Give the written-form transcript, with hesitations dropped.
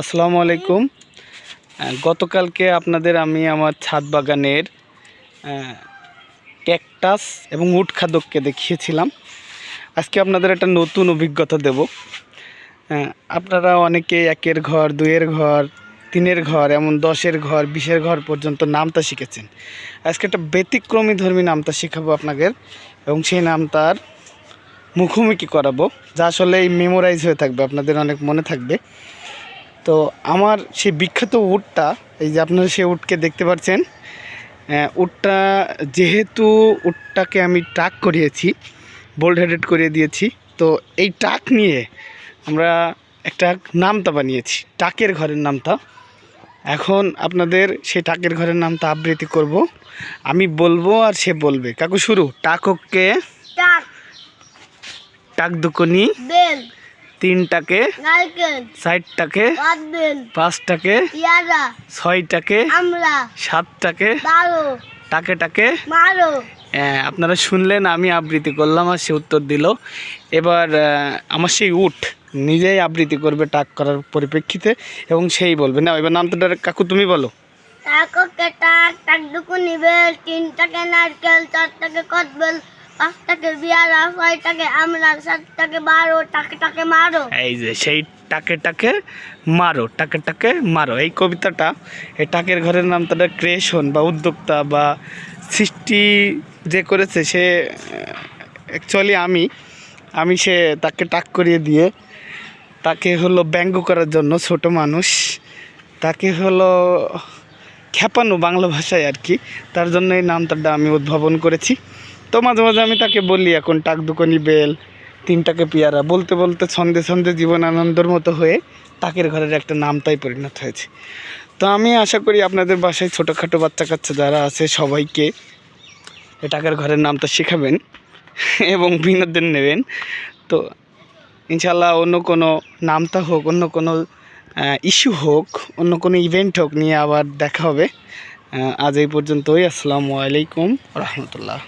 আসসালামু আলাইকুম। গতকালকে আপনাদের আমি আমার ছাদ বাগানের ক্যাকটাস এবং উড খাদককে দেখিয়েছিলাম। আজকে আপনাদের একটা নতুন অভিজ্ঞতা দেব। আপনারা অনেকে 1-এর ঘর, 2-এর ঘর, 3-এর ঘর, এমন 10-এর ঘর, 20-এর ঘর পর্যন্ত নামতা শিখেছেন। আজকে একটা ব্যতিক্রমী ধর্মী নামতা শেখাবো আপনাদের, এবং সেই নামতার মুখোমুখি করাবো, যা আসলে মেমোরাইজ হয়ে থাকবে, আপনাদের অনেক মনে থাকবে। তো আমার সেই বিখ্যাত উটটা, এই যে আপনারা সেই উটকে দেখতে পাচ্ছেন, উটটা যেহেতু উটটাকে আমি ট্রাক করিয়েছি, বোল্ড হেডেড করিয়ে দিয়েছি, তো এই ট্রাক নিয়ে আমরা একটা নামতা বানিয়েছি, টাকের ঘরের নামতা। এখন আপনাদের সেই টাকের ঘরের নামটা আবৃত্তি করব, আমি বলবো আর সে বলবে। কাকু শুরু। টাককে টাক, টাক দুকনি বেল, 3টাকে নারকেল, 4টাকে কদবেল, 5টাকে পেয়ারা, 6টাকে আমলা, 7টাকে বারো, টাকে টাকে মারো। আপনারা শুনলেন, আমি আবৃত্তি করলাম আর সে উত্তর দিল। এবার আমার সেই উট নিজেই আবৃত্তি করবে টাক করার পরিপ্রেক্ষিতে, এবং সেই বলবে। না, এবার নামটা কাকু তুমি বলো। টাককে টাক, টাক দুকুনি বেল, 3টাকে নারকেল, 4টাকে কদবেল, 5টাকে পেয়ারা, 6টাকে আমলা, 7টাকে বারো, টাকে টাকে মারো। এই যে সেই টাকে টাকে মারো, টাকে টাকে মারো, এই কবিতাটা, এই টাকের ঘরের নামটা ক্রিয়েশন বা উদ্যোক্তা বা সৃষ্টি যে করেছে সে অ্যাকচুয়ালি আমি সে তাকে টাক করিয়ে দিয়ে তাকে হলো ব্যঙ্গ করার জন্য, ছোট মানুষ, তাকে হলো খেপানো বাংলা ভাষায় আর কি, তার জন্য এই নামটা আমি উদ্ভাবন করেছি। তো মাঝে মাঝে আমি তাকে বলি এখন টাক দুকনি বেল, 3টাকে পেয়ারা, বলতে বলতে ছন্দে ছন্দে জীবন আনন্দের মতো হয়ে টাকের ঘরের একটা নামতাই পরিণত হয়েছে। তো আমি আশা করি আপনাদের বাসায় ছোটোখাটো বাচ্চা কাচ্চা যারা আছে সবাইকে এই টাকের ঘরের নামটা শেখাবেন এবং বিনোদন নেবেন। তো ইনশাল্লাহ অন্য কোনো নামতা হোক, অন্য কোনো ইস্যু হোক, অন্য কোনো ইভেন্ট হোক নিয়ে আবার দেখা হবে। আজ এই পর্যন্তই। আসসালামু আলাইকুম রহমতুল্লাহ।